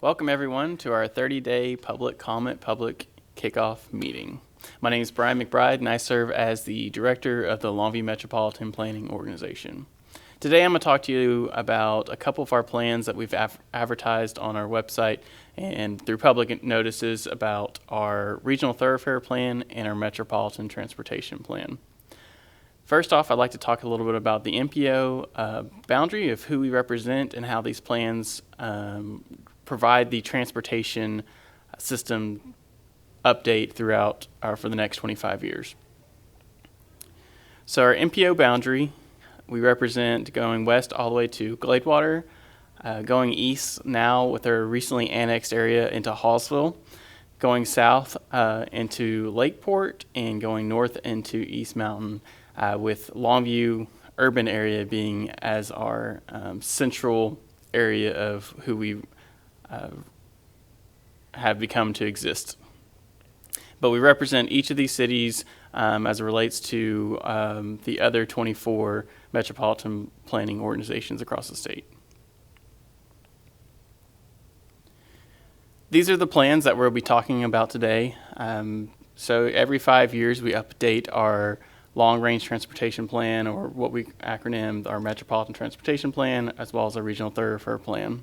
Welcome everyone to our 30-day public comment, public kickoff meeting. My name is Brian McBride and I serve as the director of the Longview Metropolitan Planning Organization. Today I'm going to talk to you about a couple of our plans that we've advertised on our website and through public notices about our Regional Thoroughfare Plan and our Metropolitan Transportation Plan. First off, I'd like to talk a little bit about the MPO boundary of who we represent and how these plans provide the transportation system update throughout for the next 25 years. So our MPO boundary, we represent going west all the way to Gladewater, going east now with our recently annexed area into Hallsville, going south into Lakeport, and going north into East Mountain, with Longview urban area being as our central area of who we have become to exist. But we represent each of these cities as it relates to the other 24 metropolitan planning organizations across the state. These are the plans that we'll be talking about today. So every 5 years we update our long-range transportation plan, or what we acronymed our Metropolitan Transportation Plan, as well as our Regional Thoroughfare Plan.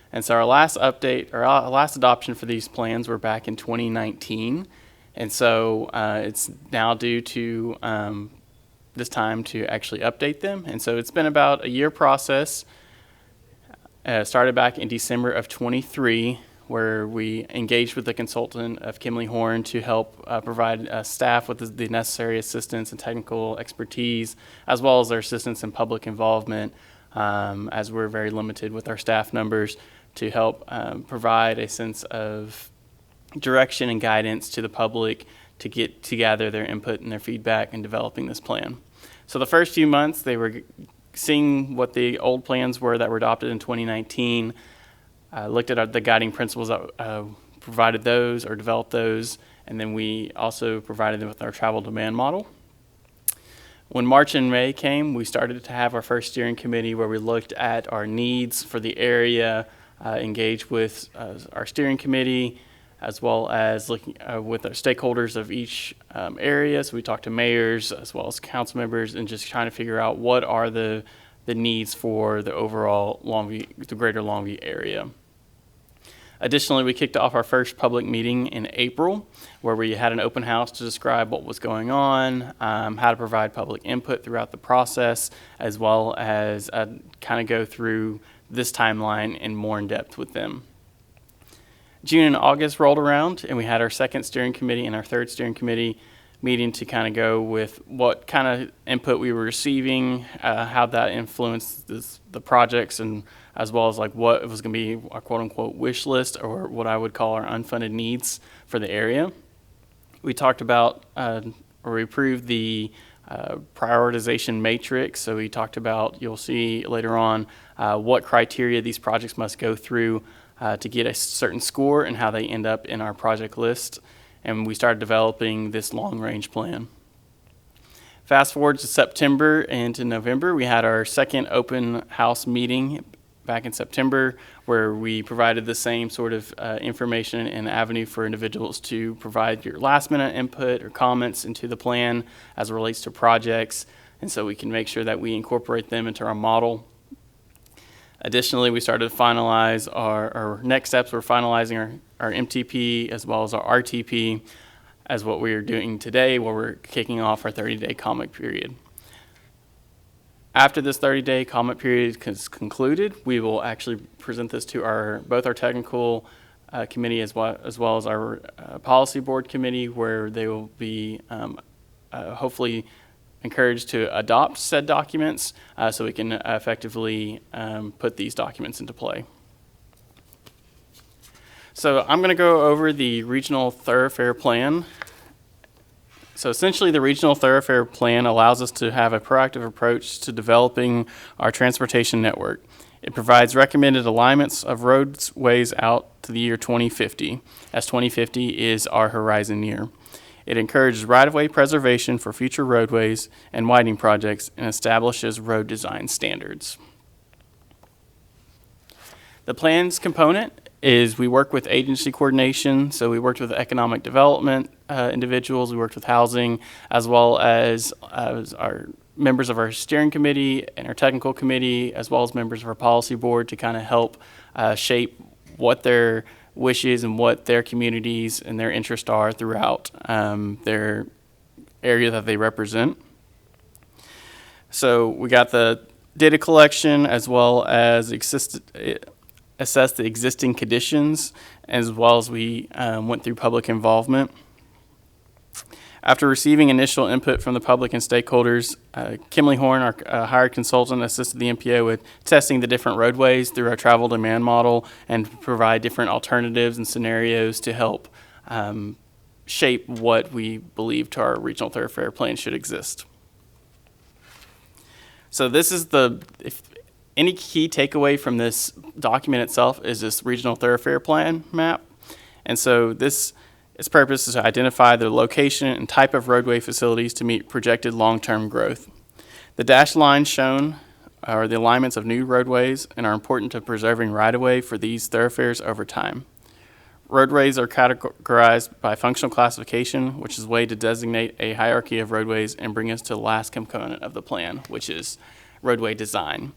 And so our last update, or our last adoption for these plans were back in 2019. And so it's now due to this time to actually update them. And so it's been about a year process. Started back in December of 23, where we engaged with the consultant of Kimley Horn to help provide staff with the necessary assistance and technical expertise, as well as their assistance in public involvement, as we're very limited with our staff numbers, to help provide a sense of direction and guidance to the public to gather their input and their feedback in developing this plan. So the first few months, they were seeing what the old plans were that were adopted in 2019, looked at the guiding principles that provided those or developed those, and then we also provided them with our travel demand model. When March and May came, we started to have our first steering committee where we looked at our needs for the area, engaged with our steering committee, as well as looking with our stakeholders of each area. So we talked to mayors as well as council members and just trying to figure out what are the needs for the overall Longview, the greater Longview area. Additionally, we kicked off our first public meeting in April, where we had an open house to describe what was going on, how to provide public input throughout the process, as well as kind of go through this timeline in more in depth with them. June and August rolled around, and we had our second steering committee and our third steering committee meeting to kind of go with what kind of input we were receiving, how that influenced the projects, and as well as like what was going to be our quote-unquote wish list, or what I would call our unfunded needs for the area. We talked about, or we approved the prioritization matrix. So we talked about, you'll see later on, what criteria these projects must go through to get a certain score and how they end up in our project list. And we started developing this long-range plan. Fast forward to September and to November, we had our second open house meeting back in September, where we provided the same sort of information and avenue for individuals to provide your last-minute input or comments into the plan as it relates to projects, and so we can make sure that we incorporate them into our model. Additionally, we started to finalize our next steps. We're finalizing our MTP as well as our RTP as what we are doing today, where we're kicking off our 30-day comment period. After this 30-day comment period is concluded, we will actually present this to both our technical committee as well as our policy board committee, where they will be hopefully encouraged to adopt said documents so we can effectively put these documents into play. So I'm going to go over the Regional Thoroughfare Plan. So essentially, the Regional Thoroughfare Plan allows us to have a proactive approach to developing our transportation network. It provides recommended alignments of roadways out to the year 2050, as 2050 is our horizon year. It encourages right-of-way preservation for future roadways and widening projects and establishes road design standards. The plan's component is we work with agency coordination. So we worked with economic development individuals, we worked with housing, as well as our members of our steering committee and our technical committee, as well as members of our policy board to kind of help shape what their wishes and what their communities and their interests are throughout their area that they represent. So we got the data collection as well as assess the existing conditions, as well as we went through public involvement. After receiving initial input from the public and stakeholders, Kimley Horn, our hired consultant, assisted the MPO with testing the different roadways through our travel demand model and provide different alternatives and scenarios to help shape what we believe to our regional thoroughfare plan should exist. So this is any key takeaway from this document itself is this regional thoroughfare plan map. And so its purpose is to identify the location and type of roadway facilities to meet projected long-term growth. The dashed lines shown are the alignments of new roadways and are important to preserving right-of-way for these thoroughfares over time. Roadways are categorized by functional classification, which is a way to designate a hierarchy of roadways and bring us to the last component of the plan, which is roadway design.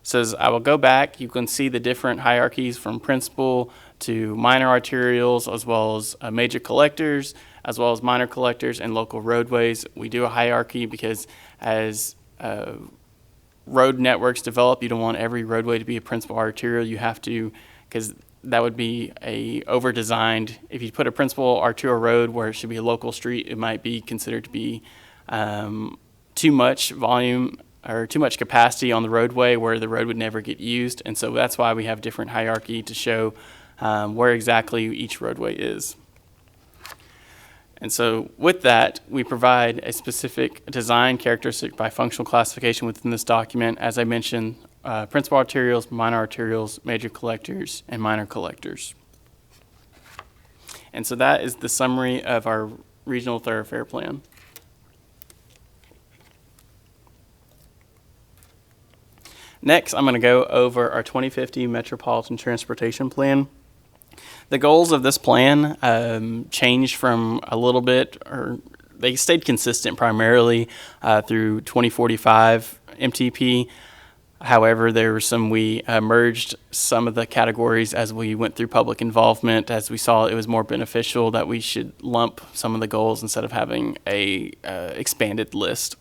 So as I will go back, you can see the different hierarchies from principal to minor arterials, as well as major collectors, as well as minor collectors and local roadways. We do a hierarchy because as road networks develop, you don't want every roadway to be a principal arterial. You have to, because that would be a over-designed. If you put a principal arterial road where it should be a local street, it might be considered to be too much volume or too much capacity on the roadway where the road would never get used. And so that's why we have different hierarchy to show where exactly each roadway is. And so with that, we provide a specific design characteristic by functional classification within this document. As I mentioned, principal arterials, minor arterials, major collectors, and minor collectors. And so that is the summary of our regional thoroughfare plan. Next, I'm going to go over our 2050 Metropolitan Transportation Plan. The goals of this plan changed from a little bit, or they stayed consistent primarily through 2045 MTP. However, we merged some of the categories as we went through public involvement, as we saw it was more beneficial that we should lump some of the goals instead of having a expanded list.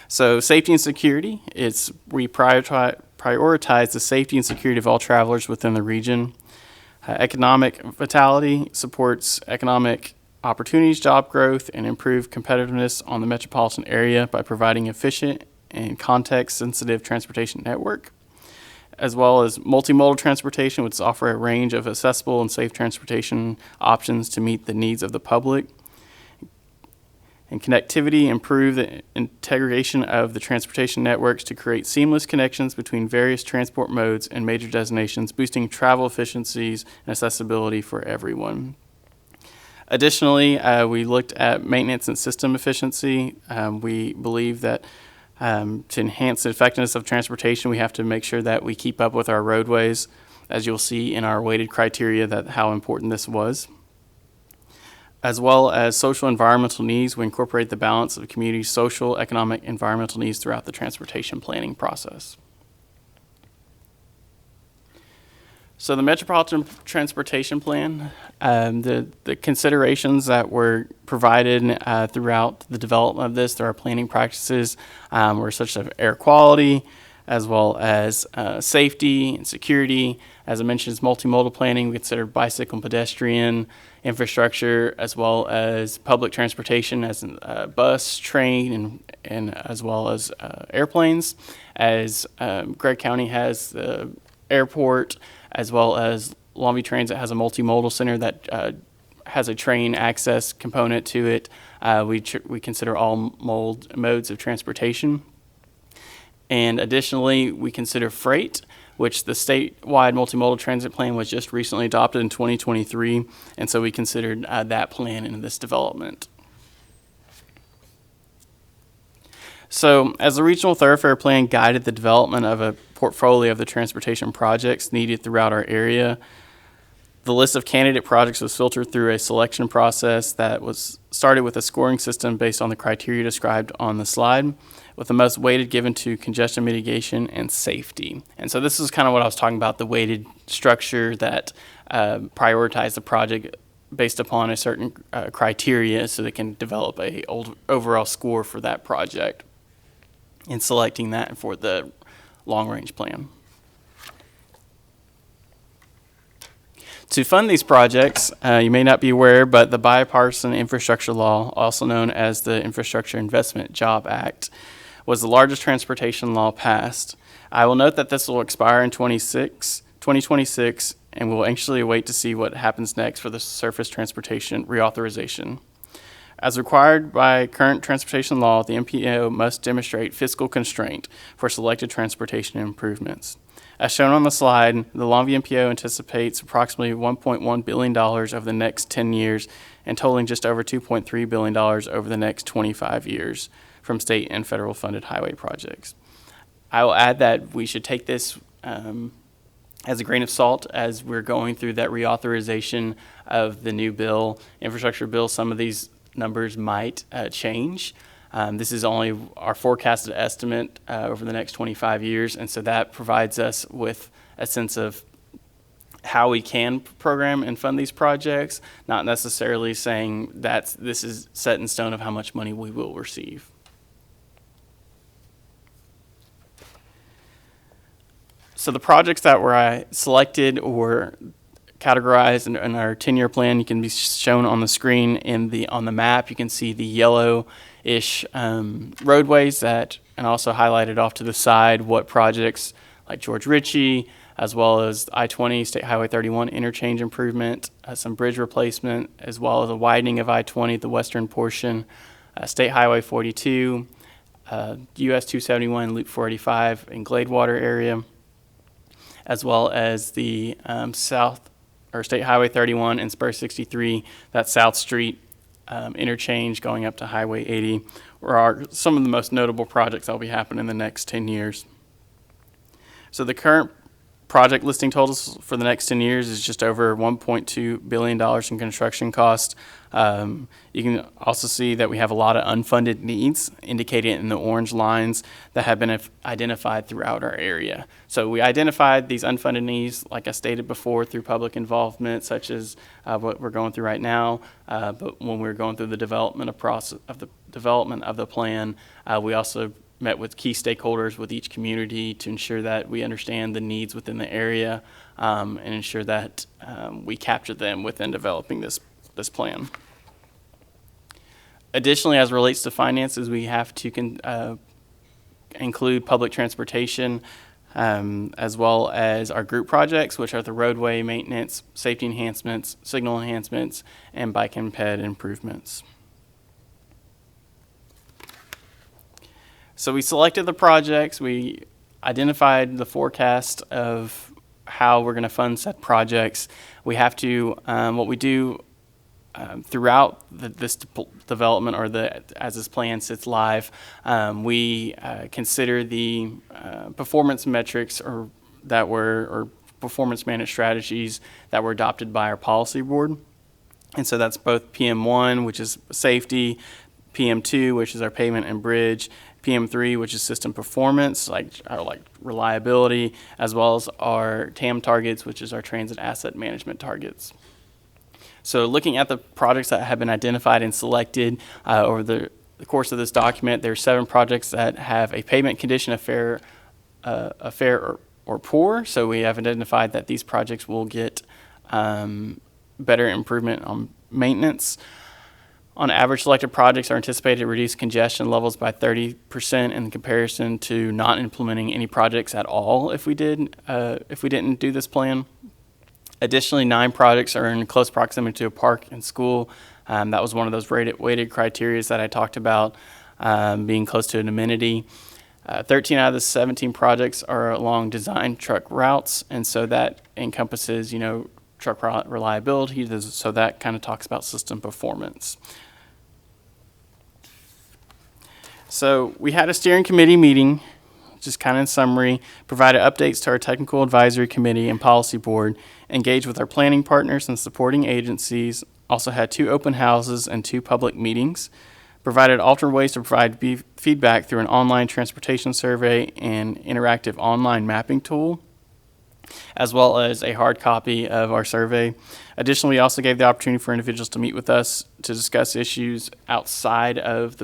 So safety and security, we prioritize the safety and security of all travelers within the region. Economic vitality supports economic opportunities, job growth, and improved competitiveness on the metropolitan area by providing efficient and context-sensitive transportation network, as well as multimodal transportation, which offers a range of accessible and safe transportation options to meet the needs of the public. And connectivity, improve the integration of the transportation networks to create seamless connections between various transport modes and major destinations, boosting travel efficiencies and accessibility for everyone. Additionally, we looked at maintenance and system efficiency. We believe that to enhance the effectiveness of transportation, we have to make sure that we keep up with our roadways, as you'll see in our weighted criteria that how important this was. As well as social environmental needs, we incorporate the balance of community social, economic, environmental needs throughout the transportation planning process. So the Metropolitan Transportation Plan, the considerations that were provided throughout the development of this through our planning practices were such as air quality, as well as safety and security. As I mentioned, it's multimodal planning. We consider bicycle and pedestrian infrastructure, as well as public transportation, as in bus, train, and as well as airplanes. As Gregg County has the airport, as well as Longview Transit has a multimodal center that has a train access component to it. We consider all modes of transportation. And additionally, we consider freight, which the statewide multimodal transit plan was just recently adopted in 2023, and so we considered that plan in this development. So as the regional thoroughfare plan guided the development of a portfolio of the transportation projects needed throughout our area, The list of candidate projects was filtered through a selection process that was started with a scoring system based on the criteria described on the slide, with the most weighted given to congestion mitigation and safety. And so this is kind of what I was talking about, the weighted structure that prioritized the project based upon a certain criteria so they can develop a overall score for that project in selecting that for the long-range plan. To fund these projects, you may not be aware, but the Bipartisan Infrastructure Law, also known as the Infrastructure Investment Job Act, was the largest transportation law passed. I will note that this will expire in 2026, and we'll anxiously wait to see what happens next for the surface transportation reauthorization. As required by current transportation law, the MPO must demonstrate fiscal constraint for selected transportation improvements. As shown on the slide, the Longview MPO anticipates approximately $1.1 billion over the next 10 years and totaling just over $2.3 billion over the next 25 years from state and federal funded highway projects. I will add that we should take this as a grain of salt as we're going through that reauthorization of the new bill, infrastructure bill. Some of these numbers might change. This is only our forecasted estimate over the next 25 years, and so that provides us with a sense of how we can program and fund these projects, not necessarily saying that this is set in stone of how much money we will receive. So the projects that were selected or categorized in our 10-year plan, you can be shown on the screen on the map. You can see the yellow-ish roadways and also highlighted off to the side what projects like George Ritchie, as well as I-20, State Highway 31 interchange improvement, some bridge replacement, as well as a widening of I-20, the western portion, State Highway 42, US 271, Loop 485 in Gladewater area, as well as the State Highway 31 and Spur 63, that South Street interchange going up to Highway 80, are some of the most notable projects that will be happening in the next 10 years. So the current project listing totals for the next 10 years is just over $1.2 billion in construction cost. You can also see that we have a lot of unfunded needs indicated in the orange lines that have been identified throughout our area. So we identified these unfunded needs, like I stated before, through public involvement, such as what we're going through right now. But when we were going through the development of the plan, we also met with key stakeholders with each community to ensure that we understand the needs within the area and ensure that we capture them within developing this plan. Additionally, as it relates to finances, we have to include public transportation as well as our group projects, which are the roadway maintenance, safety enhancements, signal enhancements, and bike and ped improvements. So we selected the projects, we identified the forecast of how we're going to fund said projects. We have to, what we do throughout this development or as this plan sits live, we consider the performance metrics or performance managed strategies that were adopted by our policy board. And so that's both PM1, which is safety, PM2, which is our pavement and bridge, PM3, which is system performance, like reliability, as well as our TAM targets, which is our transit asset management targets. So looking at the projects that have been identified and selected over the course of this document, there are 7 projects that have a pavement condition of fair or poor. So we have identified that these projects will get better improvement on maintenance. On average, selected projects are anticipated to reduce congestion levels by 30% in comparison to not implementing any projects at all if we didn't do this plan. Additionally, 9 projects are in close proximity to a park and school. That was one of those weighted criteria that I talked about, being close to an amenity. 13 out of the 17 projects are along design truck routes, and so that encompasses, truck reliability, so that kind of talks about system performance. So we had a steering committee meeting just kind of in summary, provided updates to our technical advisory committee and policy board, engaged with our planning partners and supporting agencies, also had 2 open houses and 2 public meetings, provided alternate ways to provide feedback through an online transportation survey and interactive online mapping tool, as well as a hard copy of our survey. Additionally, we also gave the opportunity for individuals to meet with us to discuss issues outside of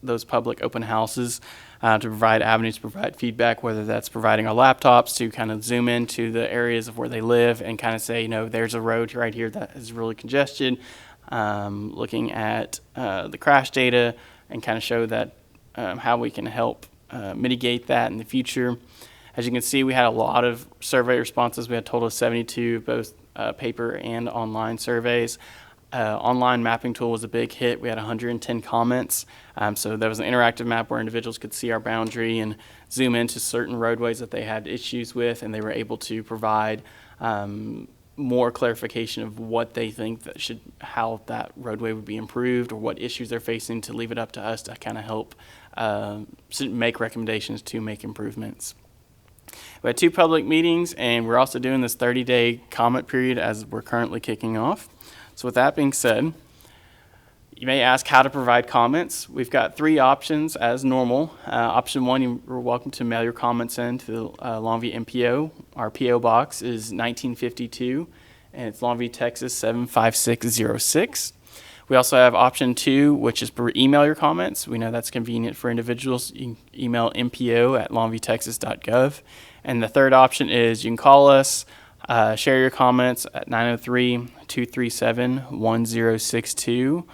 those public open houses, to provide avenues to provide feedback, whether that's providing our laptops to kind of zoom into the areas of where they live and kind of say, you know, there's a road right here that is really congested, looking at the crash data and kind of show that how we can help mitigate that in the future. As you can see, we had a lot of survey responses. We had a total of 72, both paper and online surveys. Online mapping tool was a big hit. We had 110 comments. So there was an interactive map where individuals could see our boundary and zoom into certain roadways that they had issues with, and they were able to provide more clarification of what they think that how that roadway would be improved or what issues they're facing, to leave it up to us to kind of help make recommendations to make improvements. We had 2 public meetings, and we're also doing this 30-day comment period as we're currently kicking off. So with that being said, you may ask how to provide comments. We've got 3 options as normal. Option 1, you're welcome to mail your comments in to the Longview MPO. Our PO box is 1952, and it's Longview, Texas 75606. We also have option 2, which is per email your comments. We know that's convenient for individuals. You can email mpo@longviewtexas.gov. And the third option is you can call us, share your comments at 903-237-1062.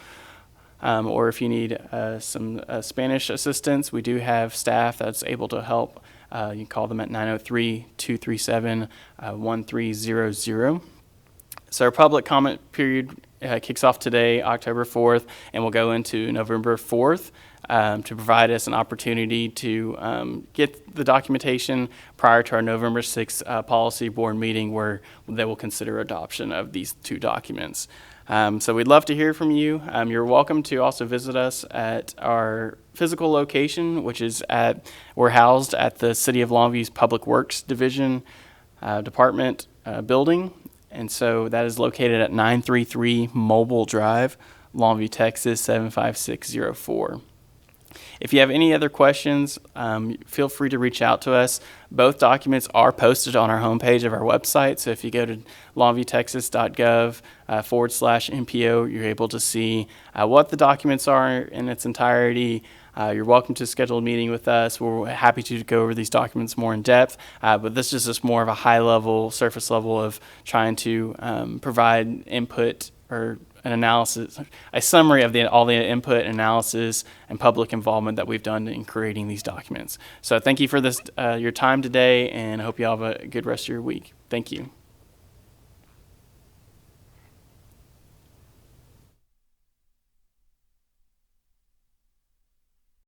Or if you need some Spanish assistance, we do have staff that's able to help. You can call them at 903-237-1300. So our public comment period kicks off today, October 4th, and will go into November 4th to provide us an opportunity to get the documentation prior to our November 6th policy board meeting, where they will consider adoption of these 2 documents. So we'd love to hear from you. You're welcome to also visit us at our physical location, which is we're housed at the City of Longview's Public Works Division Department building. And so that is located at 933 Mobile Drive, Longview, Texas 75604. If you have any other questions, feel free to reach out to us. Both documents are posted on our homepage of our website. So if you go to longviewtexas.gov /MPO, you're able to see what the documents are in its entirety. You're welcome to schedule a meeting with us. We're happy to go over these documents more in depth, but this is just more of a high level, surface level of trying to provide input or an analysis, a summary of all the input, analysis, and public involvement that we've done in creating these documents. So thank you for your time today, and I hope you all have a good rest of your week. Thank you.